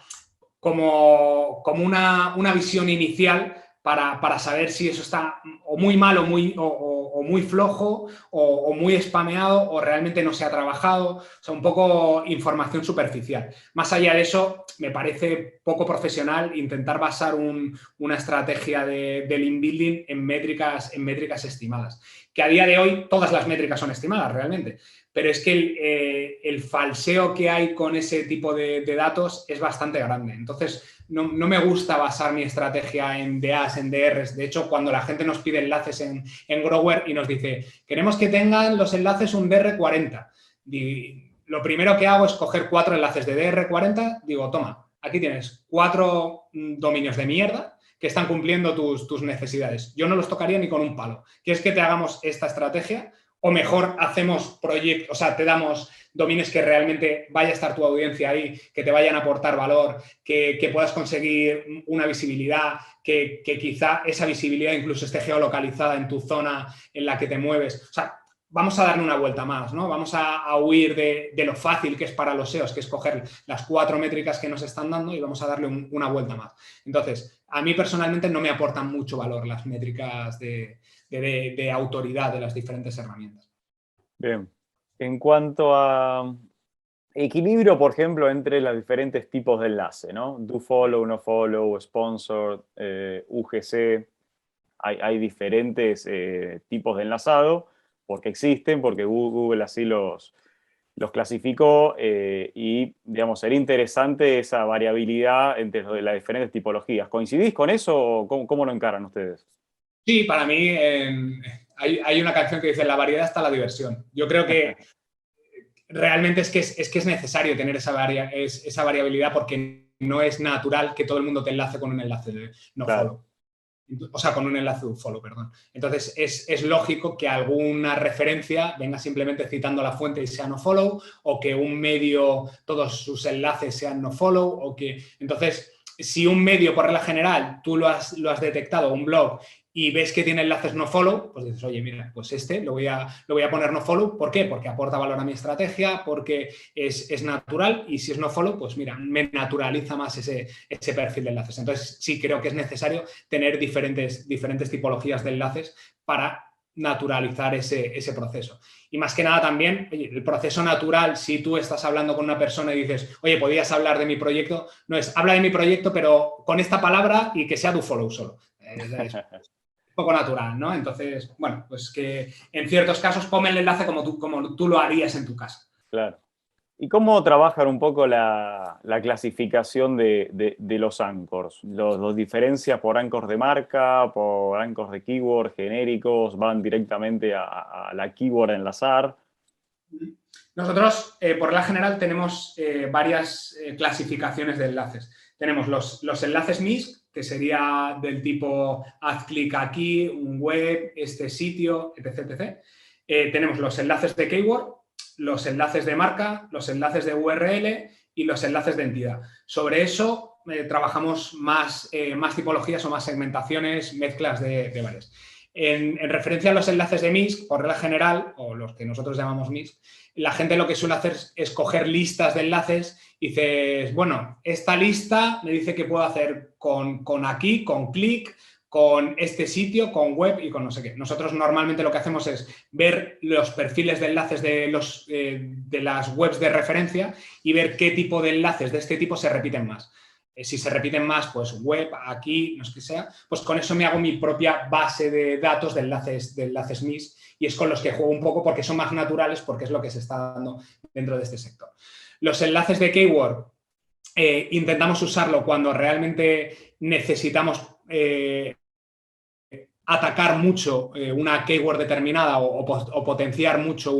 como una visión inicial para saber si eso está o muy mal o muy flojo o muy spameado o realmente no se ha trabajado. O sea, un poco información superficial. Más allá de eso, me parece poco profesional intentar basar una estrategia de link building en métricas estimadas. Que a día de hoy todas las métricas son estimadas realmente. Pero es que el falseo que hay con ese tipo de datos es bastante grande. Entonces, no me gusta basar mi estrategia en DAs, en DRs. De hecho, cuando la gente nos pide enlaces en Grower y nos dice: queremos que tengan los enlaces un DR40. Lo primero que hago es coger 4 enlaces de DR40. Digo, toma, aquí tienes 4 dominios de mierda que están cumpliendo tus necesidades. Yo no los tocaría ni con un palo. ¿Quieres que te hagamos esta estrategia? O mejor hacemos proyectos, o sea, te damos dominios que realmente vaya a estar tu audiencia ahí, que te vayan a aportar valor, que puedas conseguir una visibilidad, que quizá esa visibilidad incluso esté geolocalizada en tu zona en la que te mueves. O sea, vamos a darle una vuelta más, ¿no? Vamos a huir de lo fácil que es para los SEOs, que es coger las 4 métricas que nos están dando y vamos a darle una vuelta más. Entonces, a mí personalmente no me aportan mucho valor las métricas de autoridad de las diferentes herramientas. Bien. En cuanto a equilibrio, por ejemplo, entre los diferentes tipos de enlace, ¿no? Do follow, no follow, sponsor, UGC. Hay diferentes tipos de enlazado porque existen, porque Google así los clasificó y, digamos, sería interesante esa variabilidad entre las diferentes tipologías. ¿Coincidís con eso o cómo lo encaran ustedes? Sí, para mí hay una canción que dice: la variedad está la diversión. Yo creo que realmente es que es necesario tener esa variabilidad porque no es natural que todo el mundo te enlace con un enlace de no follow. O sea, con un enlace de follow, perdón. Entonces, es lógico que alguna referencia venga simplemente citando la fuente y sea no follow, o que un medio, todos sus enlaces sean no follow, o que... Entonces, si un medio, por regla general, tú lo has detectado, un blog, y ves que tiene enlaces no follow, pues dices: oye, mira, pues lo voy a poner no follow. ¿Por qué? Porque aporta valor a mi estrategia, porque es natural, y si es no follow, pues mira, me naturaliza más ese perfil de enlaces. Entonces, sí creo que es necesario tener diferentes tipologías de enlaces para naturalizar ese proceso. Y más que nada también, oye, el proceso natural, si tú estás hablando con una persona y dices: oye, ¿podrías hablar de mi proyecto? No es: habla de mi proyecto, pero con esta palabra y que sea do follow solo. Es poco natural, ¿no? Entonces, bueno, pues que en ciertos casos ponme el enlace como tú lo harías en tu casa. Claro. ¿Y cómo trabajan un poco la clasificación de los anchors? ¿Los diferencias por anchors de marca, por anchors de keyword, genéricos? ¿Van directamente a la keyword a enlazar? Nosotros, por la general, tenemos varias clasificaciones de enlaces. Tenemos los enlaces MISC, que sería del tipo: haz clic aquí, un web, este sitio, etc. etc. Tenemos los enlaces de keyword, los enlaces de marca, los enlaces de URL y los enlaces de entidad. Sobre eso trabajamos más tipologías o más segmentaciones, mezclas de varias. En referencia a los enlaces de MISC, por regla general, o los que nosotros llamamos MISC, la gente lo que suele hacer es coger listas de enlaces y dices, bueno, esta lista me dice que puedo hacer con aquí, con clic, con este sitio, con web y con no sé qué. Nosotros normalmente lo que hacemos es ver los perfiles de enlaces de las webs de referencia y ver qué tipo de enlaces de este tipo se repiten más. Si se repiten más, pues web, aquí, no sé qué sea, pues con eso me hago mi propia base de datos de enlaces MIS y es con los que juego un poco porque son más naturales, porque es lo que se está dando dentro de este sector. Los enlaces de keyword intentamos usarlo cuando realmente necesitamos atacar mucho una keyword determinada o potenciar mucho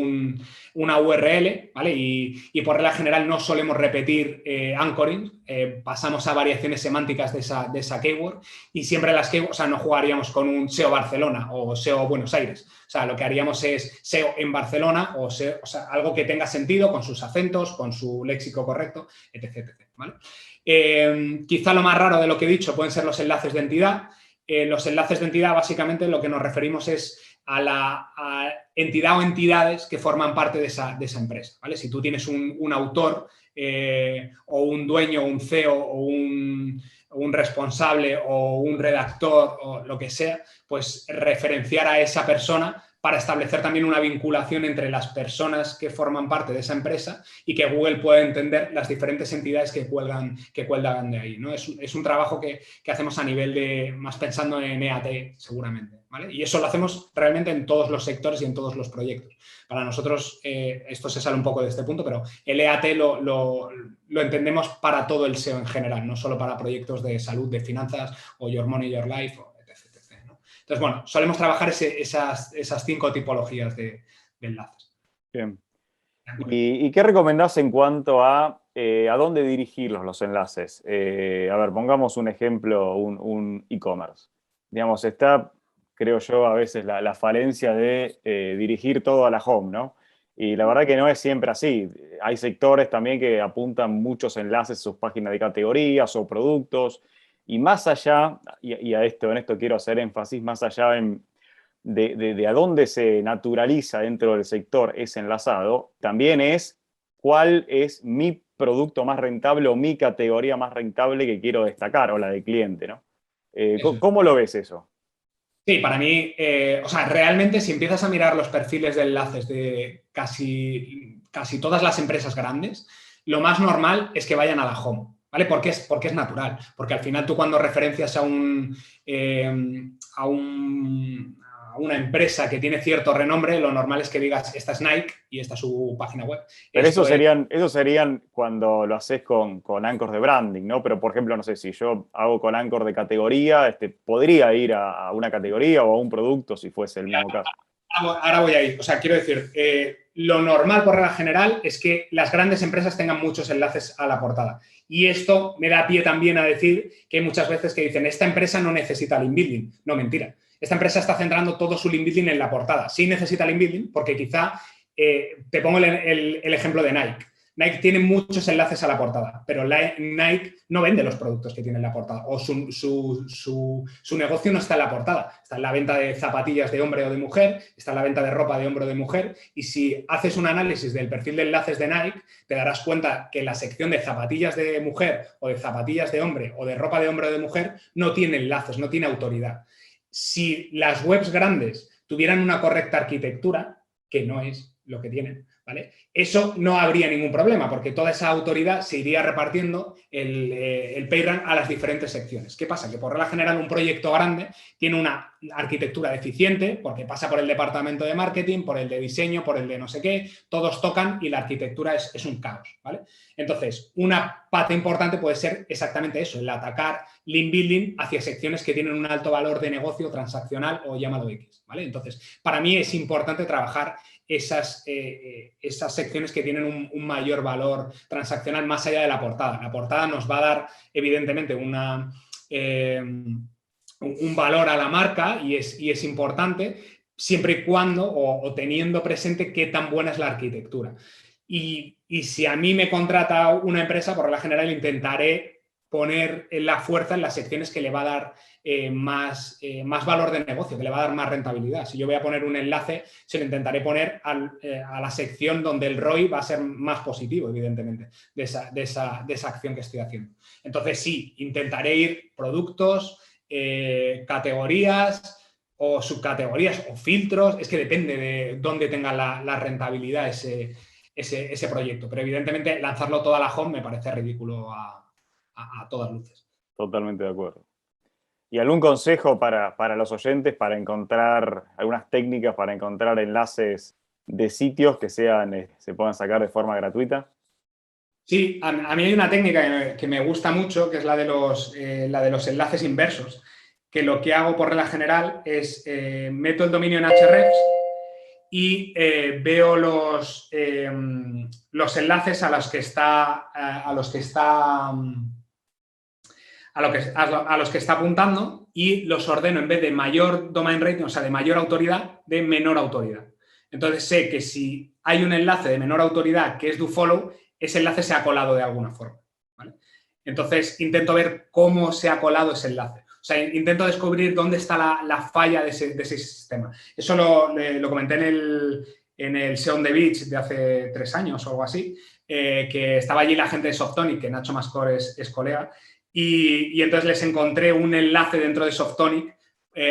una URL, ¿vale? Y por regla general no solemos repetir anchoring, pasamos a variaciones semánticas de esa keyword y siempre las keywords, o sea, no jugaríamos con un SEO Barcelona o SEO Buenos Aires. O sea, lo que haríamos es SEO en Barcelona o sea, algo que tenga sentido con sus acentos, con su léxico correcto, etc. ¿Vale? Quizá lo más raro de lo que he dicho pueden ser los enlaces de entidad. Los enlaces de entidad, básicamente, lo que nos referimos es a entidad o entidades que forman parte de esa empresa, ¿vale? Si tú tienes un autor o un dueño, un CEO o un responsable o un redactor o lo que sea, pues referenciar a esa persona para establecer también una vinculación entre las personas que forman parte de esa empresa y que Google pueda entender las diferentes entidades que cuelgan de ahí, ¿no? Es un trabajo que hacemos a nivel de, más pensando en EAT, seguramente, ¿vale? Y eso lo hacemos realmente en todos los sectores y en todos los proyectos. Para nosotros, esto se sale un poco de este punto, pero el EAT lo entendemos para todo el SEO en general, no solo para proyectos de salud, de finanzas o Your Money, Your Life, etc. ¿no? Entonces, bueno, solemos trabajar esas 5 tipologías de enlaces. Bien. ¿Y qué recomendás en cuanto a dónde dirigirlos los enlaces? A ver, pongamos un ejemplo, un e-commerce. Digamos, está, creo yo, a veces la falencia de dirigir todo a la home, ¿no? Y la verdad que no es siempre así. Hay sectores también que apuntan muchos enlaces a sus páginas de categorías o productos. Y más allá, y en esto quiero hacer énfasis, más allá de a dónde se naturaliza dentro del sector ese enlazado, también es cuál es mi producto más rentable o mi categoría más rentable que quiero destacar, o la de cliente, ¿no? ¿Cómo lo ves eso? Sí, para mí, o sea, realmente si empiezas a mirar los perfiles de enlaces de casi todas las empresas grandes, lo más normal es que vayan a la home, ¿vale? Porque es natural, porque al final tú cuando referencias a una empresa que tiene cierto renombre, lo normal es que digas, esta es Nike y esta es su página web. Pero esos serían cuando lo haces con anchors de branding, ¿no? Pero, por ejemplo, no sé, si yo hago con anchor de categoría, podría ir a una categoría o a un producto si fuese el mismo caso. Ahora voy a ir. O sea, quiero decir, lo normal por regla general es que las grandes empresas tengan muchos enlaces a la portada. Y esto me da pie también a decir que hay muchas veces que dicen, esta empresa no necesita link building. No, mentira. Esta empresa está centrando todo su link building en la portada. Sí necesita link building porque quizá, te pongo el ejemplo de Nike. Nike tiene muchos enlaces a la portada, pero Nike no vende los productos que tiene en la portada o su negocio no está en la portada. Está en la venta de zapatillas de hombre o de mujer, está en la venta de ropa de hombre o de mujer y si haces un análisis del perfil de enlaces de Nike, te darás cuenta que la sección de zapatillas de mujer o de zapatillas de hombre o de ropa de hombre o de mujer no tiene enlaces, no tiene autoridad. Si las webs grandes tuvieran una correcta arquitectura, que no es lo que tienen, ¿vale? Eso no habría ningún problema porque toda esa autoridad se iría repartiendo el PageRank a las diferentes secciones. ¿Qué pasa? Que por regla general un proyecto grande tiene una arquitectura deficiente porque pasa por el departamento de marketing, por el de diseño, por el de no sé qué, todos tocan y la arquitectura es un caos, ¿vale? Entonces, una pata importante puede ser exactamente eso, el atacar link building hacia secciones que tienen un alto valor de negocio transaccional o llamado X, ¿vale? Entonces, para mí es importante trabajar esas secciones que tienen un mayor valor transaccional más allá de la portada. La portada nos va a dar, evidentemente, un valor a la marca y es importante siempre y cuando o teniendo presente qué tan buena es la arquitectura. Y si a mí me contrata una empresa, por la general intentaré poner la fuerza en las secciones que le va a dar más valor de negocio, que le va a dar más rentabilidad. Si yo voy a poner un enlace, se lo intentaré poner a la sección donde el ROI va a ser más positivo, evidentemente, de esa acción que estoy haciendo. Entonces, sí, intentaré ir productos, categorías o subcategorías o filtros. Es que depende de dónde tenga la rentabilidad ese proyecto. Pero, evidentemente, lanzarlo todo a la home me parece ridículo a todas luces. Totalmente de acuerdo. ¿Y algún consejo para los oyentes para encontrar algunas técnicas para encontrar enlaces de sitios que se puedan sacar de forma gratuita? Sí, a mí hay una técnica que me gusta mucho, que es la de los enlaces inversos, que lo que hago por regla general es meto el dominio en Ahrefs y veo los enlaces a los que está apuntando y los ordeno en vez de mayor domain rating, o sea, de mayor autoridad, de menor autoridad. Entonces sé que si hay un enlace de menor autoridad que es dofollow, ese enlace se ha colado de alguna forma, ¿vale? Entonces intento ver cómo se ha colado ese enlace. O sea, intento descubrir dónde está la falla de ese sistema. Eso lo comenté en el SEO on the Beach de hace 3 años o algo así, que estaba allí la gente de Softonic, que Nacho Mascor es colega, y entonces les encontré un enlace dentro de Softonic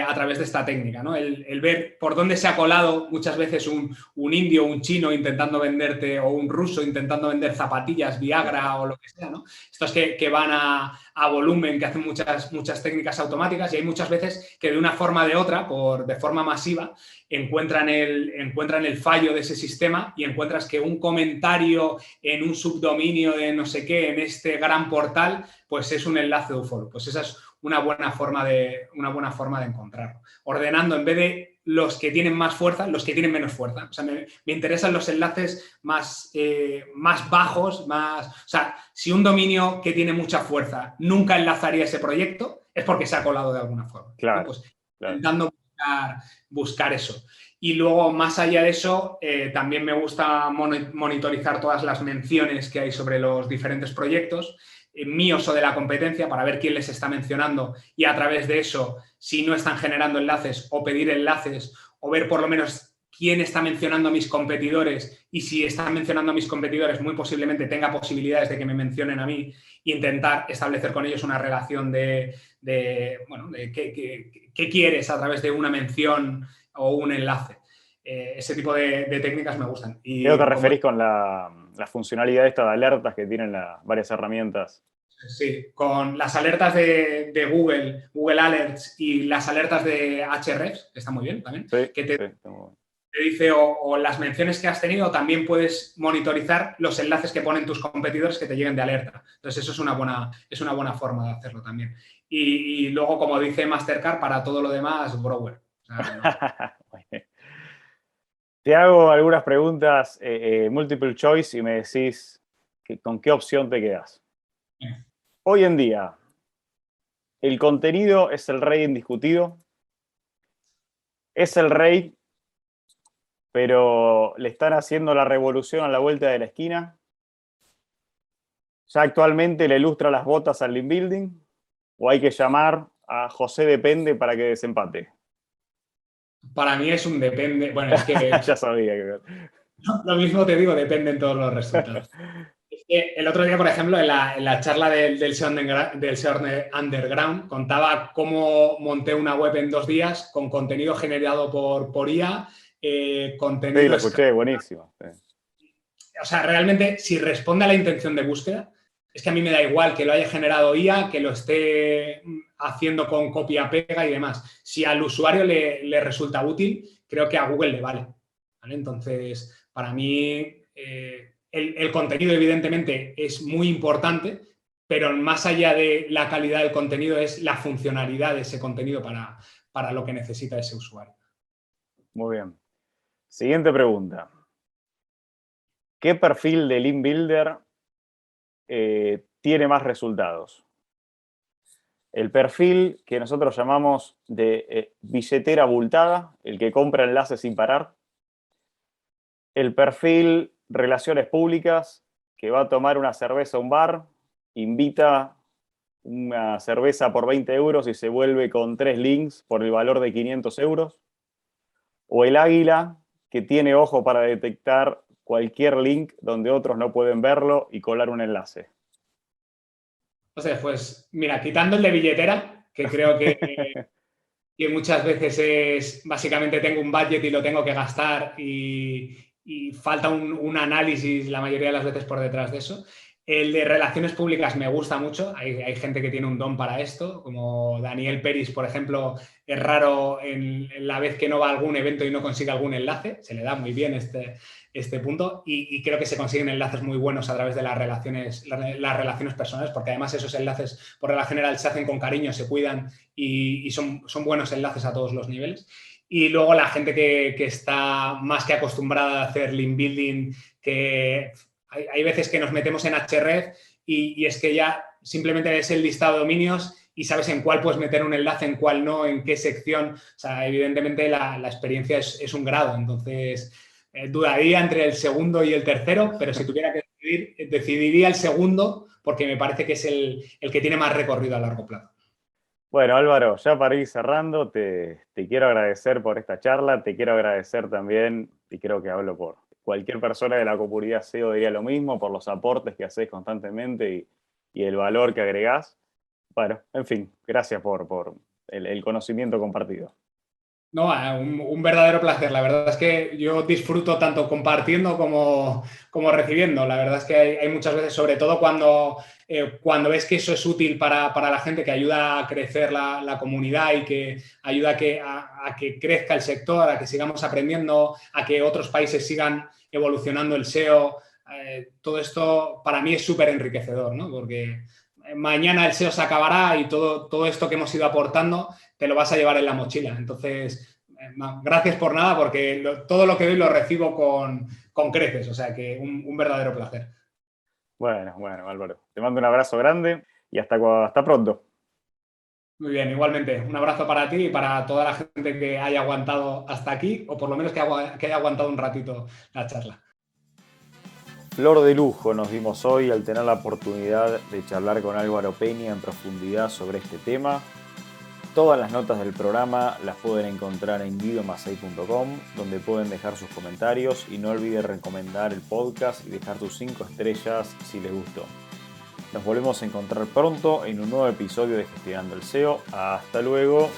a través de esta técnica, ¿no? El ver por dónde se ha colado muchas veces un indio, un chino intentando venderte, o un ruso intentando vender zapatillas, Viagra o lo que sea, ¿no? Estos que van a volumen, que hacen muchas técnicas automáticas, y hay muchas veces que de una forma o de otra, de forma masiva, encuentran el fallo de ese sistema y encuentras que un comentario en un subdominio de no sé qué, en este gran portal, pues es un enlace de UFOLO. Pues esa es una buena forma de encontrarlo. Ordenando en vez de los que tienen más fuerza, los que tienen menos fuerza. O sea, me interesan los enlaces más bajos, o sea, si un dominio que tiene mucha fuerza nunca enlazaría ese proyecto, es porque se ha colado de alguna forma. Claro, ¿no? Pues claro. intentando buscar eso. Y luego, más allá de eso, también me gusta monitorizar todas las menciones que hay sobre los diferentes proyectos, míos o de la competencia, para ver quién les está mencionando y a través de eso, si no están generando enlaces, o pedir enlaces, o ver por lo menos quién está mencionando a mis competidores, y si están mencionando a mis competidores, muy posiblemente tenga posibilidades de que me mencionen a mí, e intentar establecer con ellos una relación de qué quieres a través de una mención o un enlace. Ese tipo de técnicas me gustan. ¿Qué te referís con la funcionalidad esta de alertas que tienen varias herramientas? Sí, con las alertas de Google Alerts, y las alertas de Ahrefs, que está muy bien también, Sí, que sí, te dice o las menciones que has tenido. También puedes monitorizar los enlaces que ponen tus competidores que te lleguen de alerta. Entonces, eso es una buena forma de hacerlo también. Y luego, como dice Mastercard, para todo lo demás, Brower. O sea, no. Te hago algunas preguntas multiple choice y me decís con qué opción te quedas. Hoy en día, ¿el contenido es el rey indiscutido? ¿Es el rey, pero le están haciendo la revolución a la vuelta de la esquina? ¿Ya actualmente le ilustra las botas al link building? ¿O hay que llamar a José Depende para que desempate? Para mí es un depende. Bueno, es que Ya sabía que... lo mismo te digo, depende en todos los resultados. Es que el otro día, por ejemplo, en la charla del SEO Underground, contaba cómo monté una web en 2 días con contenido generado por IA, Sí, contenido... lo escuché, buenísimo. Sí. O sea, realmente, si responde a la intención de búsqueda, es que a mí me da igual que lo haya generado IA, que lo esté haciendo con copia-pega y demás. Si al usuario le resulta útil, creo que a Google le vale. ¿Vale? Entonces, para mí, el contenido, evidentemente, es muy importante, pero más allá de la calidad del contenido es la funcionalidad de ese contenido para lo que necesita ese usuario. Muy bien. Siguiente pregunta. ¿Qué perfil de link builder tiene más resultados? El perfil que nosotros llamamos de billetera abultada, el que compra enlaces sin parar. El perfil relaciones públicas, que va a tomar una cerveza a un bar, invita una cerveza por 20 euros y se vuelve con 3 links por el valor de 500 euros. O el águila, que tiene ojo para detectar cualquier link donde otros no pueden verlo y colar un enlace. O sea, pues mira, quitando el de billetera, que creo que muchas veces es, básicamente tengo un budget y lo tengo que gastar y falta un análisis la mayoría de las veces por detrás de eso. El de relaciones públicas me gusta mucho, hay gente que tiene un don para esto, como Daniel Peris, por ejemplo, es raro en la vez que no va a algún evento y no consigue algún enlace, se le da muy bien este punto y creo que se consiguen enlaces muy buenos a través de las relaciones personales, porque además esos enlaces por regla general se hacen con cariño, se cuidan y son buenos enlaces a todos los niveles. Y luego la gente que está más que acostumbrada a hacer link building, que hay veces que nos metemos en Href y es que ya simplemente es el listado de dominios y sabes en cuál puedes meter un enlace, en cuál no, en qué sección. O sea, evidentemente la experiencia es un grado, entonces dudaría entre el segundo y el tercero, pero si tuviera que decidir, decidiría el segundo porque me parece que es el que tiene más recorrido a largo plazo. Bueno, Álvaro, ya para ir cerrando, te quiero agradecer por esta charla, te quiero agradecer también, y creo que hablo por cualquier persona de la comunidad SEO diría lo mismo, por los aportes que hacés constantemente y el valor que agregás. Bueno, en fin, gracias por el conocimiento compartido. No, un verdadero placer. La verdad es que yo disfruto tanto compartiendo como recibiendo. La verdad es que hay muchas veces, sobre todo cuando ves que eso es útil para la gente, que ayuda a crecer la comunidad y que ayuda a que crezca el sector, a que sigamos aprendiendo, a que otros países sigan evolucionando el SEO. Todo esto para mí es súper enriquecedor, ¿no? Porque mañana el SEO se acabará y todo esto que hemos ido aportando te lo vas a llevar en la mochila. Entonces, no, gracias por nada, porque todo lo que doy lo recibo con creces, o sea que un verdadero placer. Bueno, Álvaro, te mando un abrazo grande y hasta pronto. Muy bien, igualmente, un abrazo para ti y para toda la gente que haya aguantado hasta aquí, o por lo menos que haya aguantado un ratito la charla. Flor de lujo nos dimos hoy al tener la oportunidad de charlar con Álvaro Peña en profundidad sobre este tema. Todas las notas del programa las pueden encontrar en guidomasei.com, donde pueden dejar sus comentarios y no olviden recomendar el podcast y dejar tus 5 estrellas si les gustó. Nos volvemos a encontrar pronto en un nuevo episodio de Gestionando el SEO. Hasta luego.